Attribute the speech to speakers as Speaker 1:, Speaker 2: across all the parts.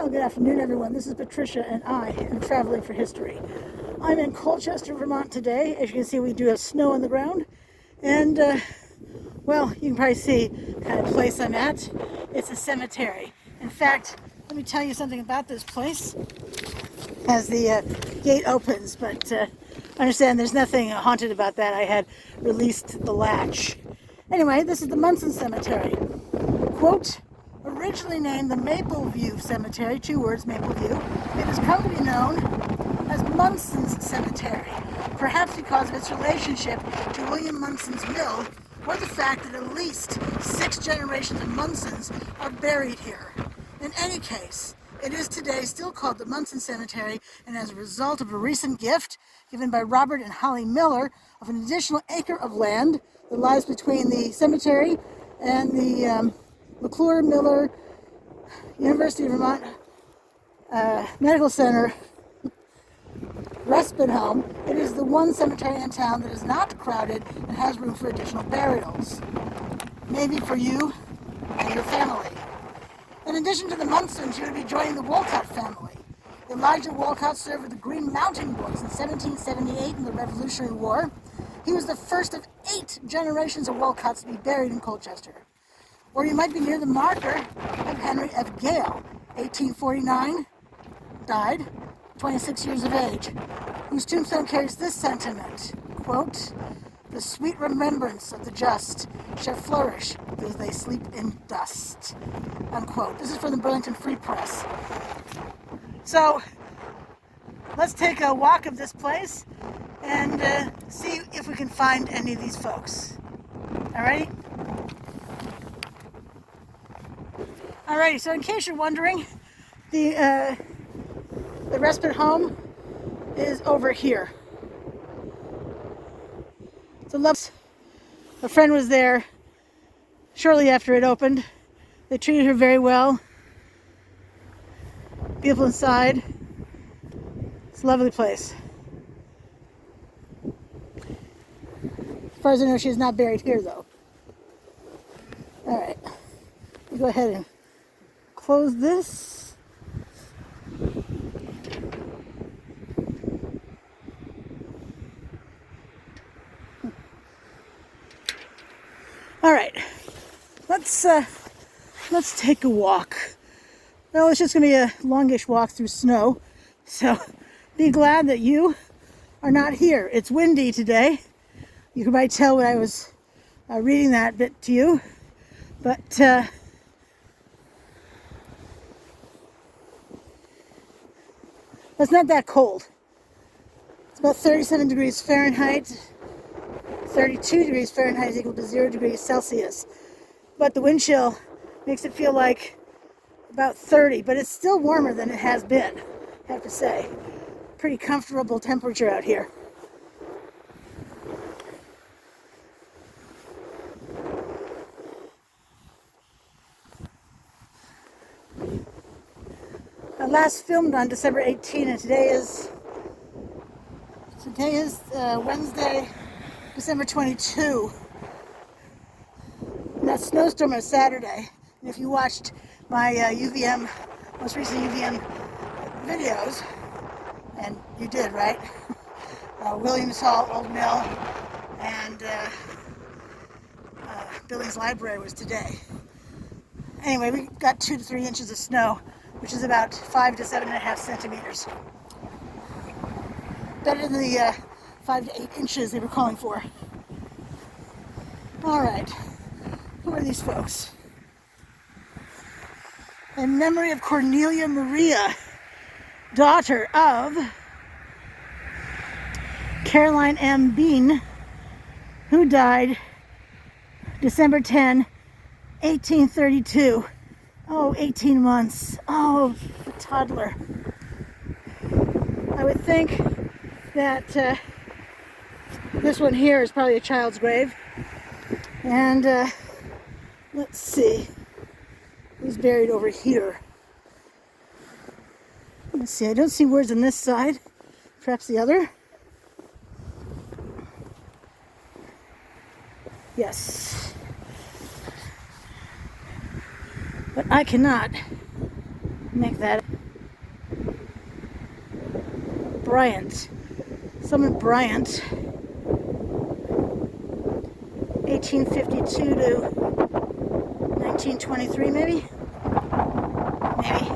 Speaker 1: Well, good afternoon, everyone. This is Patricia, and I am traveling for history. I'm in Colchester, Vermont today. As you can see, we do have snow on the ground. And, well, you can probably see the kind of place I'm at. It's a cemetery. In fact, let me tell you something about this place as the gate opens. But understand there's nothing haunted about that. I had released the latch. Anyway, this is the Munson Cemetery. Quote, originally named the Maple View Cemetery, 2 words, Maple View, it has come to be known as Munson's Cemetery, perhaps because of its relationship to William Munson's mill, or the fact that at least 6 generations of Munsons are buried here. In any case, it is today still called the Munson Cemetery, and as a result of a recent gift given by Robert and Holly Miller of an additional acre of land that lies between the cemetery and the McClure Miller University of Vermont Medical Center Respite Home, it is the one cemetery in town that is not crowded and has room for additional burials. Maybe for you and your family. In addition to the Munsons, you would be joining the Walcott family. Elijah Walcott served with the Green Mountain Boys in 1778 in the Revolutionary War. He was the first of 8 generations of Walcotts to be buried in Colchester. Or you might be near the marker of Henry F. Gale, 1849, died, 26 years of age, whose tombstone carries this sentiment, quote, the sweet remembrance of the just shall flourish because they sleep in dust, unquote. This is from the Burlington Free Press. So, let's take a walk of this place and see if we can find any of these folks. Alrighty? Alrighty, so in case you're wondering, the respite home is over here. So a friend was there shortly after it opened. They treated her very well. Beautiful inside. It's a lovely place. As far as I know, she's not buried here though. Alright, go ahead and close this. All right, let's take a walk. Well, it's just gonna be a longish walk through snow, so be glad that you are not here. It's windy today. You can probably tell when I was reading that bit to you, but it's not that cold. It's about 37 degrees Fahrenheit. 32 degrees Fahrenheit is equal to 0 degrees Celsius. But the wind chill makes it feel like about 30, but it's still warmer than it has been, I have to say. Pretty comfortable temperature out here. I last filmed on December 18, and today is Wednesday, December 22. And that snowstorm was Saturday. And if you watched my most recent UVM videos, and you did, right? Williams Hall, Old Mill, and Billy's Library was today. Anyway, we got 2 to 3 inches of snow, which is about 5 to 7.5 centimeters. Better than the 5 to 8 inches they were calling for. All right, who are these folks? In memory of Cornelia Maria, daughter of Caroline M. Bean, who died December 10, 1832. Oh, 18 months. Oh, a toddler. I would think that this one here is probably a child's grave. And let's see who's buried over here. Let's see, I don't see words on this side. Perhaps the other. Yes. But I cannot make that Bryant. Summit Bryant. 1852 to 1923 maybe? Maybe.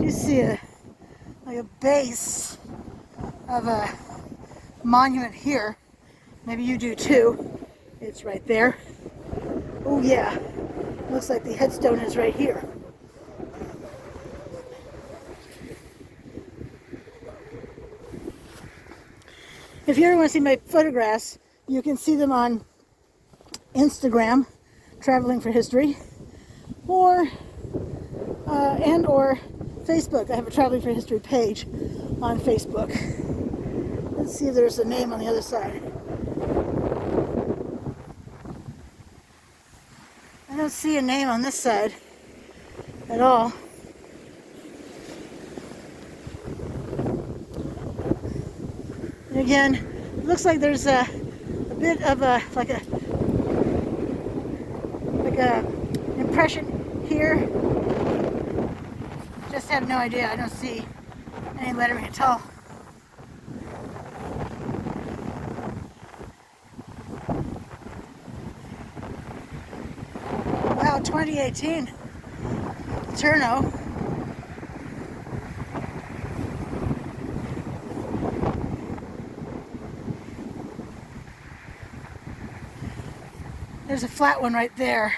Speaker 1: You see a base of a monument here. Maybe you do too. It's right there. Oh yeah, looks like the headstone is right here. If you ever want to see my photographs, you can see them on Instagram, Traveling for History, or or Facebook. I have a Traveling for History page on Facebook. Let's see if there's a name on the other side. I don't see a name on this side at all. And again, it looks like there's a bit of a impression here. Just have no idea. I don't see any lettering at all. Wow, 2018. Turno. There's a flat one right there.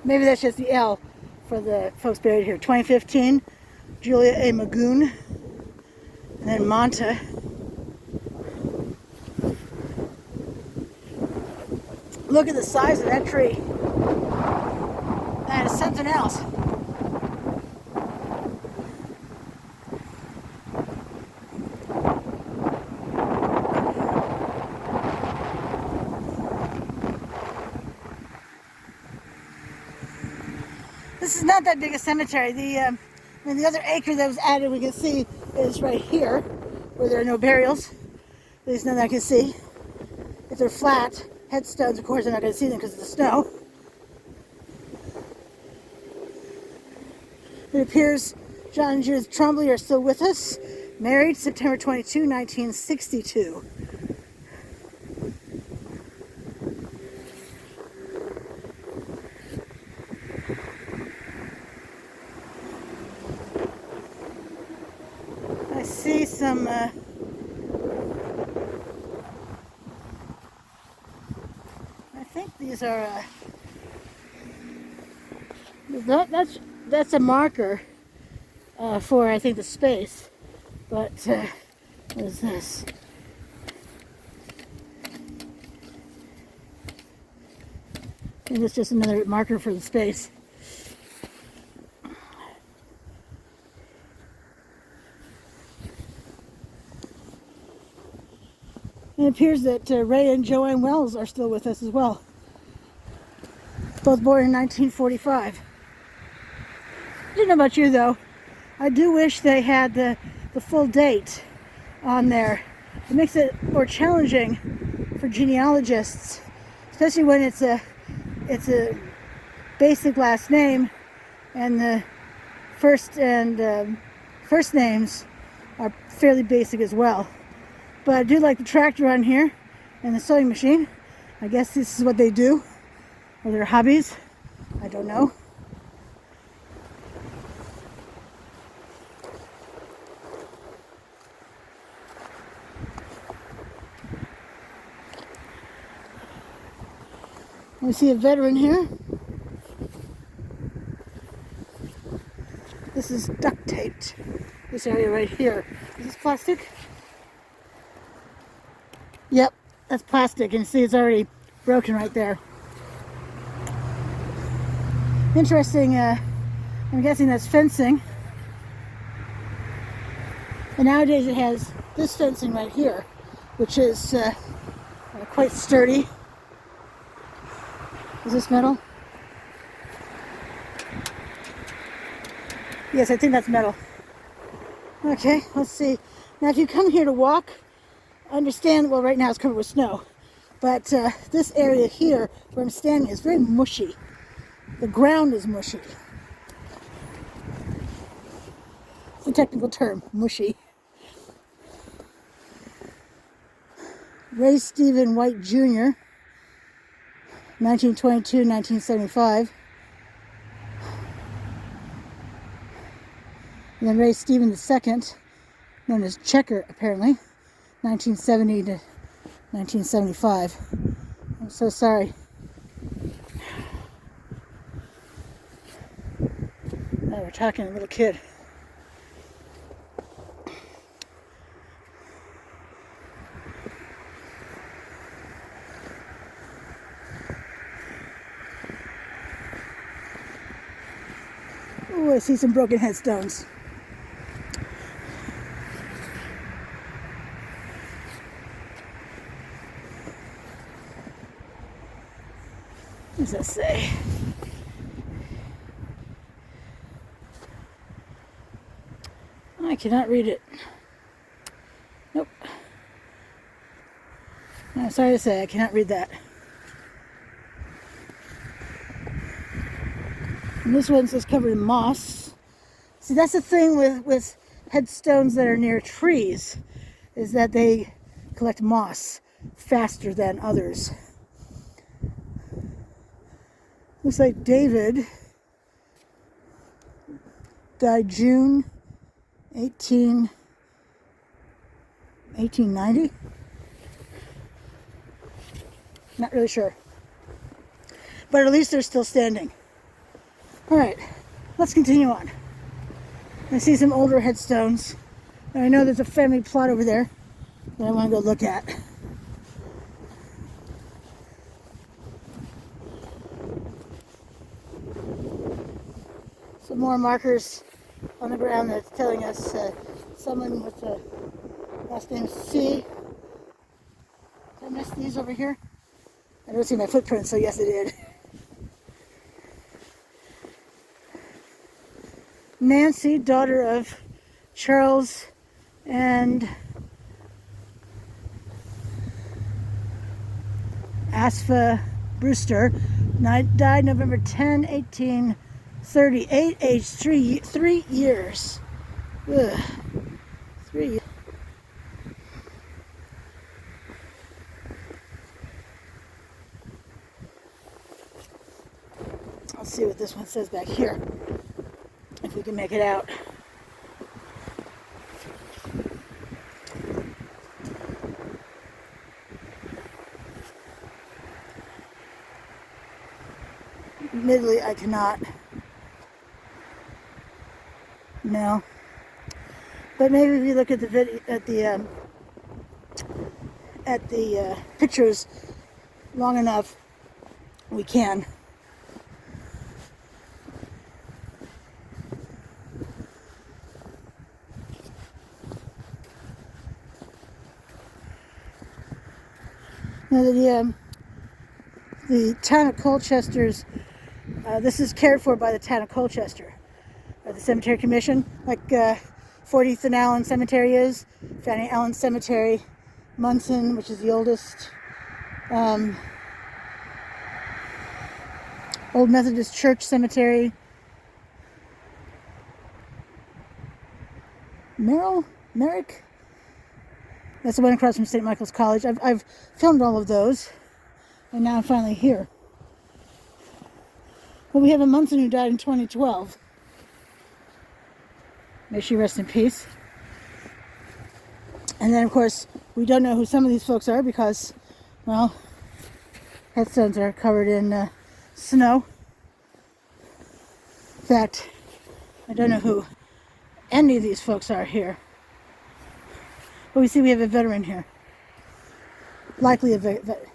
Speaker 1: Maybe that's just the L for the folks buried here. 2015, Julia A. Magoon, and then Monta. Look at the size of that tree. That is something else. This is not that big a cemetery. The other acre that was added, we can see, is right here, where there are no burials. At least none that I can see. If they're flat headstones, of course, I'm not going to see them because of the snow. It appears John and Judith Trombley are still with us. Married September 22, 1962. I see some I think these are that's a marker for, I think, the space. But what is this? I think it's just another marker for the space. It appears that Ray and Joanne Wells are still with us as well. Both born in 1945. I don't know about you though. I do wish they had the full date on there. It makes it more challenging for genealogists, especially when it's a basic last name and the first names are fairly basic as well. But I do like the tractor on here and the sewing machine. I guess this is what they do, or their hobbies. I don't know. We see a veteran here. This is duct taped, this area right here. Is this plastic? Yep, that's plastic, and see it's already broken right there. Interesting, I'm guessing that's fencing. And nowadays it has this fencing right here, which is quite sturdy. Is this metal? Yes, I think that's metal. Okay, let's see. Now if you come here to walk, understand, well, right now it's covered with snow, but this area here where I'm standing is very mushy. The ground is mushy. It's a technical term, mushy. Ray Stephen White Jr., 1922-1975. And then Ray Stephen II, known as Checker, apparently, 1970 to 1975. I'm so sorry. Oh, we're talking to a little kid. Oh, I see some broken headstones. What does that say? I cannot read it. Nope. I'm sorry to say, I cannot read that. And this one says covered in moss. See, that's the thing with headstones that are near trees, is that they collect moss faster than others. Looks like David died June 1890? Not really sure. But at least they're still standing. Alright, let's continue on. I see some older headstones. And I know there's a family plot over there that I want to go look at. Some more markers on the ground that's telling us someone with the last name C. Did I miss these over here? I don't see my footprint, so yes I did. Nancy, daughter of Charles and Asfa Brewster, died November 10, 1838, age 3 years. Ugh. 3 years. Let's see what this one says back here, if we can make it out. Admittedly, I cannot. No. But maybe if you look at the video, at the pictures long enough, we can. Now the town of Colchester's, this is cared for by the town of Colchester, the Cemetery Commission, like 40th and Allen Cemetery is, Fanny Allen Cemetery, Munson, which is the oldest, Old Methodist Church Cemetery, Merrick? That's the one across from St. Michael's College. I've filmed all of those, and now I'm finally here. Well, we have a Munson who died in 2012. May she rest in peace. And then, of course, we don't know who some of these folks are because, well, headstones are covered in snow. In fact, I don't know who any of these folks are here. But we see we have a veteran here. Likely a veteran.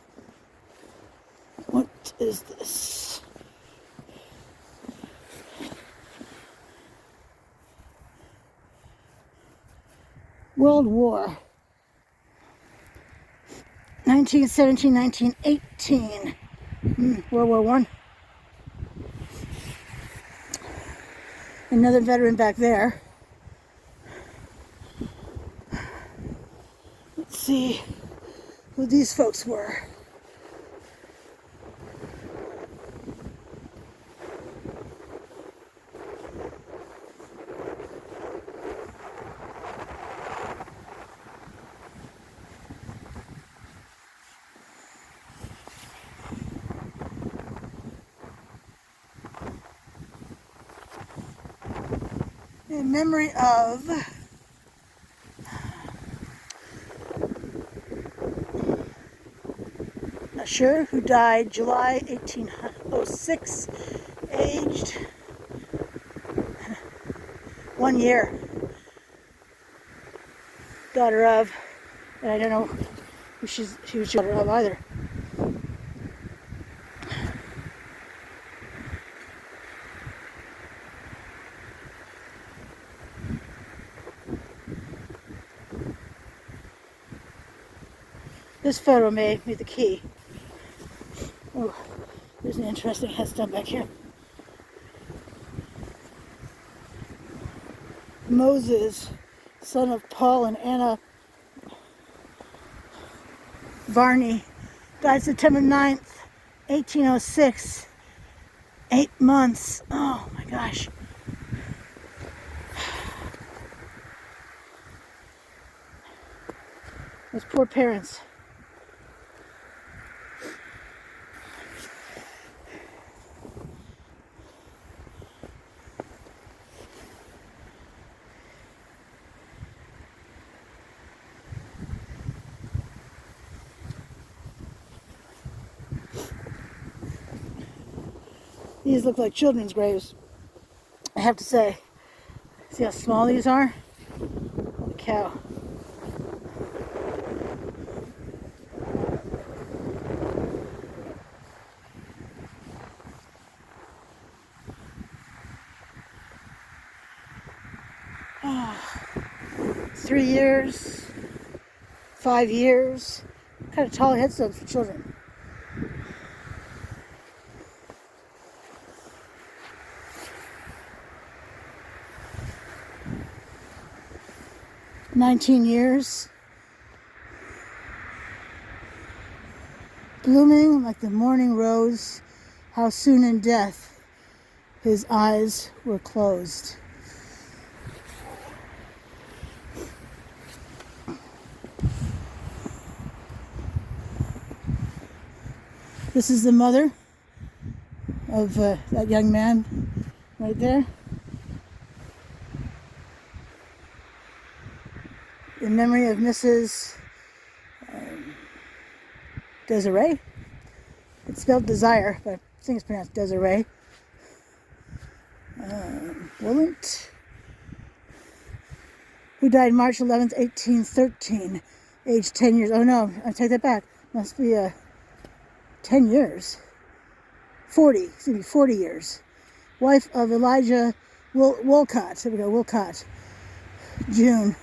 Speaker 1: What is this? World War. 1917, 1918. World War I. Another veteran back there. Let's see who these folks were. In memory of not sure who died July 1806, aged 1 year. Daughter of, and I don't know who she was daughter of either. This photo may be the key. Oh, there's an interesting headstone back here. Moses, son of Paul and Anna Varney, died September 9th, 1806. 8 months. Oh my gosh. Those poor parents. These look like children's graves, I have to say. See how small these are? Holy cow. Oh, 3 years, 5 years. Kind of tall headstones for children. "19 years, blooming like the morning rose, how soon in death his eyes were closed." This is the mother of that young man right there. In memory of Mrs. Desiree. It's spelled Desire, but I think it's pronounced Desiree. Willant, who died March 11th, 1813, aged 10 years. Oh no, I take that back. Must be 10 years. 40, it's going to be 40 years. Wife of Elijah Walcott. There we go, Walcott. June.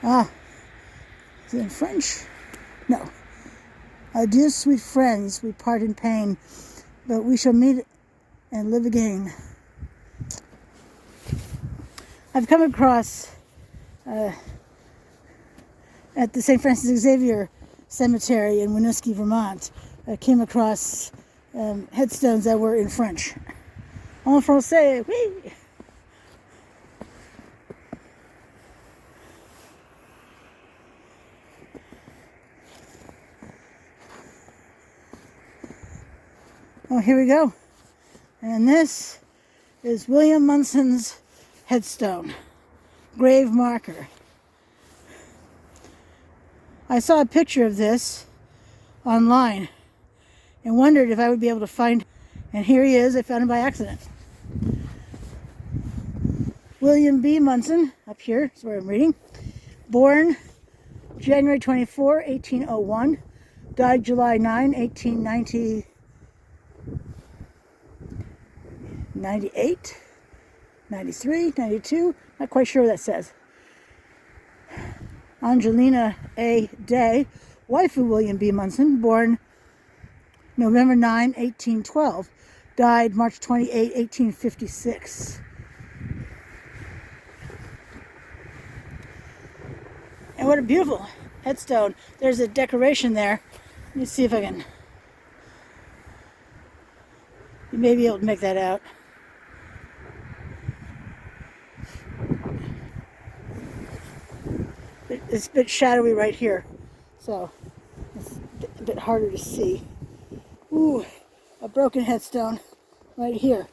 Speaker 1: Is it in French? No. "Adieu, sweet friends, we part in pain, but we shall meet and live again." I've come across at the St. Francis Xavier Cemetery in Winooski, Vermont. I came across headstones that were in French. En français, oui! Oh, here we go. And this is William Munson's headstone, grave marker. I saw a picture of this online and wondered if I would be able to find, and here he is. I found him by accident. William B. Munson, up here is where I'm reading. Born January 24, 1801. Died July 9, 1890. 98, 93, 92, not quite sure what that says. Angelina A. Day, wife of William B. Munson, born November 9, 1812, died March 28, 1856. And what a beautiful headstone. There's a decoration there. Let me see if I can... You may be able to make that out. It's a bit shadowy right here, so it's a bit harder to see. Ooh, a broken headstone right here.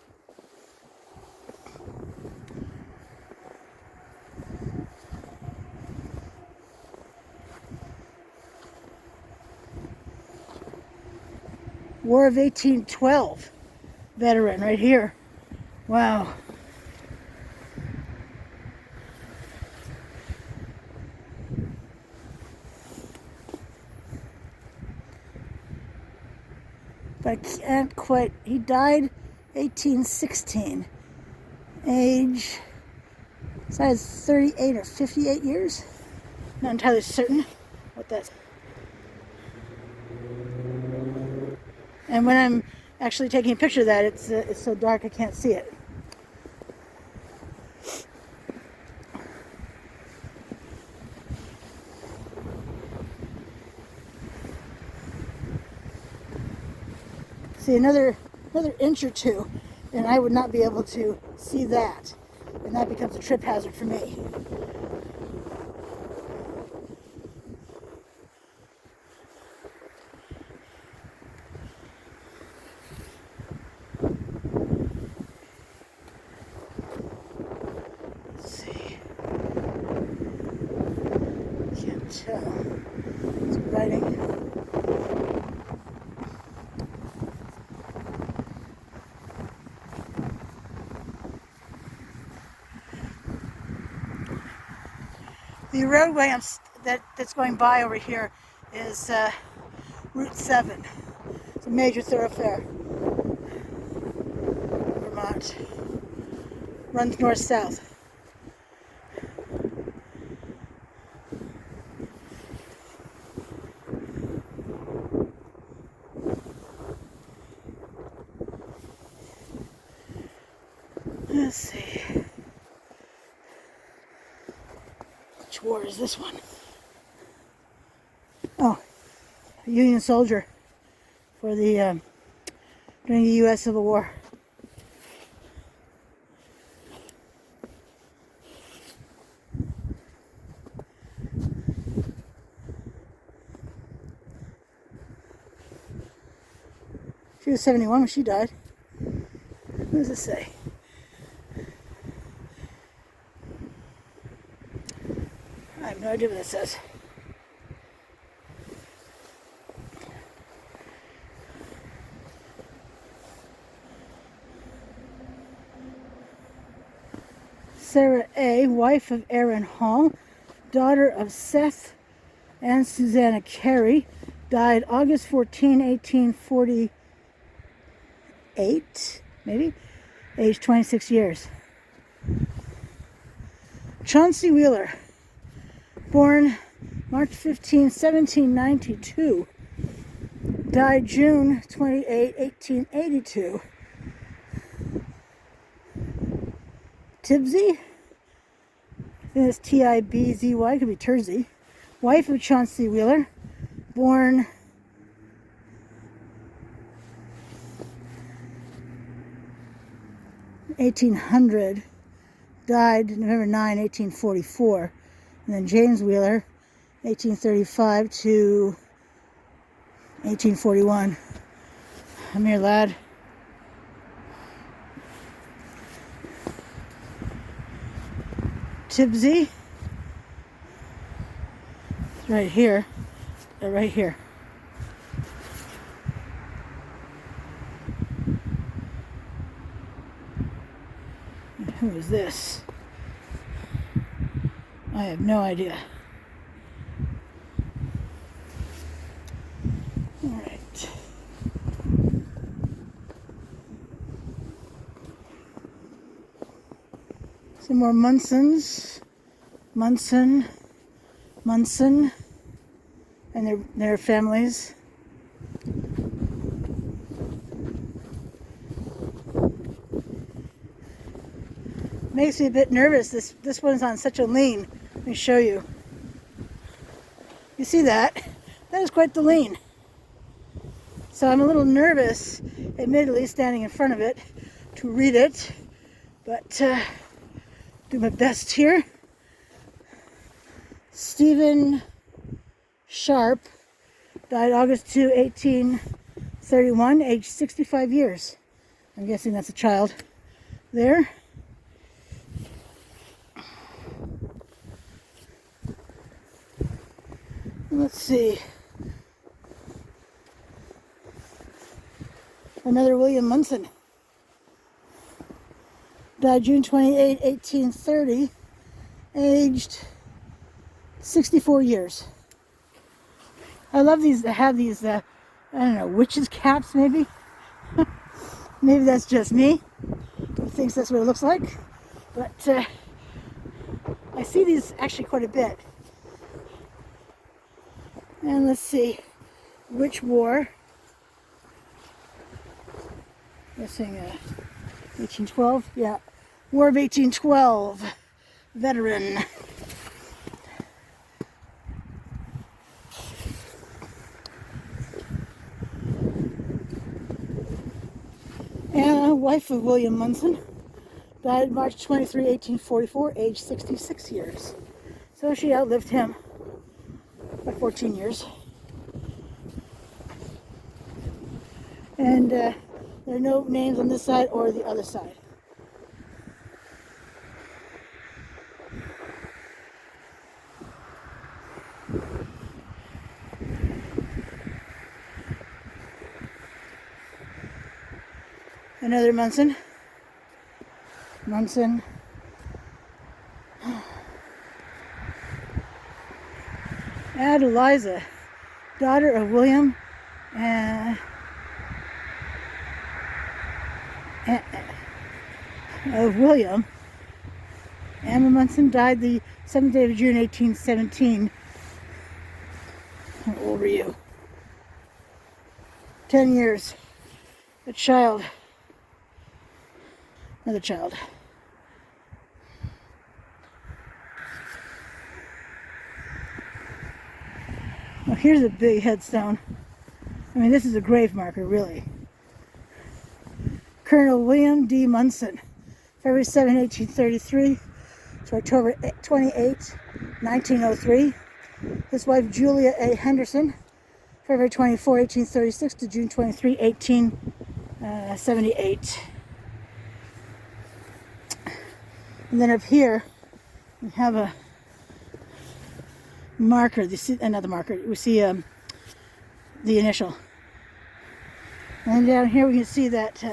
Speaker 1: War of 1812 veteran right here. Wow. But I can't quite, he died 1816. Age, size 38 or 58 years. Not entirely certain what that's. And when I'm actually taking a picture of that, it's so dark I can't see it. See, another inch or two, and I would not be able to see that, and that becomes a trip hazard for me. Let's see. Can't tell. It's writing. The roadway that's going by over here is Route 7. It's a major thoroughfare in Vermont. Runs north-south. Let's see. Which war is this one? Oh, a Union soldier for the during the U.S. Civil War. She was 71 when she died. What does it say? I have no idea what it says. Sarah A., wife of Aaron Hall, daughter of Seth and Susanna Carey, died August 14, 1848, maybe, age 26 years. Chauncey Wheeler, born March 15, 1792, died June 28, 1882. Tibsy, I think it's Tibzy, could be Tersey, wife of Chauncey Wheeler, born (1800), died November 9, 1844. And then James Wheeler, 1835 to 1841. Come here, lad. Tibsy, right here, right here. And who is this? I have no idea. All right. Some more Munsons. Munson, Munson and their families. Makes me a bit nervous. This one's on such a lean. Let me show you. You see that? That is quite the lean. So I'm a little nervous, admittedly, standing in front of it to read it, but do my best here. Stephen Sharp died August 2, 1831, aged 65 years. I'm guessing that's a child there. Let's see. Another William Munson. Died June 28, 1830, aged 64 years. I love these, to have these, I don't know, witches' caps maybe? Maybe that's just me, who thinks that's what it looks like. But I see these actually quite a bit. And let's see, which war? Guessing 1812, yeah. War of 1812, veteran. Anna, wife of William Munson, died March 23, 1844, age 66 years. So she outlived him by 14 years. And there are no names on this side or the other side. Another Munson. Munson. Adeliza, daughter of William Emma Munson, died the 7th day of June, 1817. How old were you? 10 years. A child. Another child. Well, here's a big headstone. I mean, this is a grave marker, really. Colonel William D. Munson, February 7, 1833 to October 28, 1903. His wife, Julia A. Henderson, February 24, 1836 to June 23, 1878. And then up here, we have a marker. You see another marker. We see the initial. And down here we can see that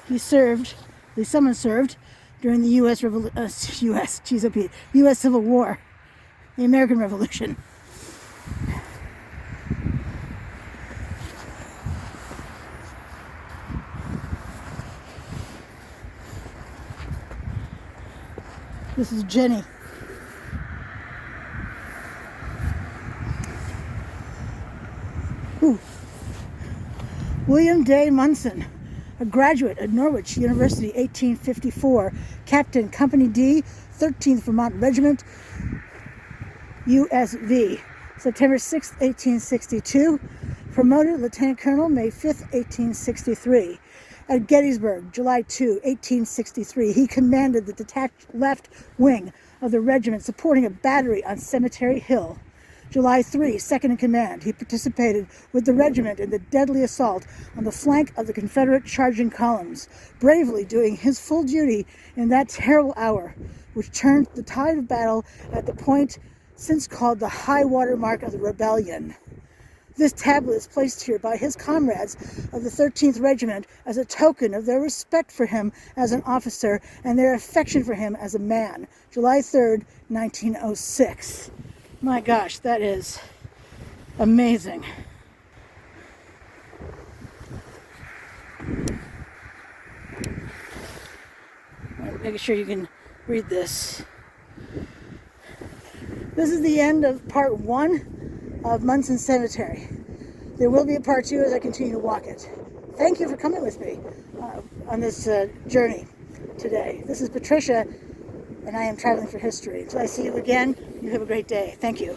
Speaker 1: he served, at least someone served, during the U.S. Civil War, the American Revolution. This is Jenny. Ooh. William Day Munson, a graduate at Norwich University, 1854, Captain, Company D, 13th Vermont Regiment, USV, September 6, 1862, promoted Lieutenant Colonel May 5, 1863. At Gettysburg, July 2, 1863, he commanded the detached left wing of the regiment supporting a battery on Cemetery Hill. July 3, second in command, he participated with the regiment in the deadly assault on the flank of the Confederate charging columns, bravely doing his full duty in that terrible hour, which turned the tide of battle at the point since called the high water mark of the rebellion. This tablet is placed here by his comrades of the 13th Regiment as a token of their respect for him as an officer and their affection for him as a man. July 3rd, 1906. My gosh, that is amazing. Making sure you can read this. This is the end of part 1 of Munson Cemetery. There will be a part 2 as I continue to walk it. Thank you for coming with me on this journey today. This is Patricia, and I am traveling for history. Until I see you again, you have a great day. Thank you.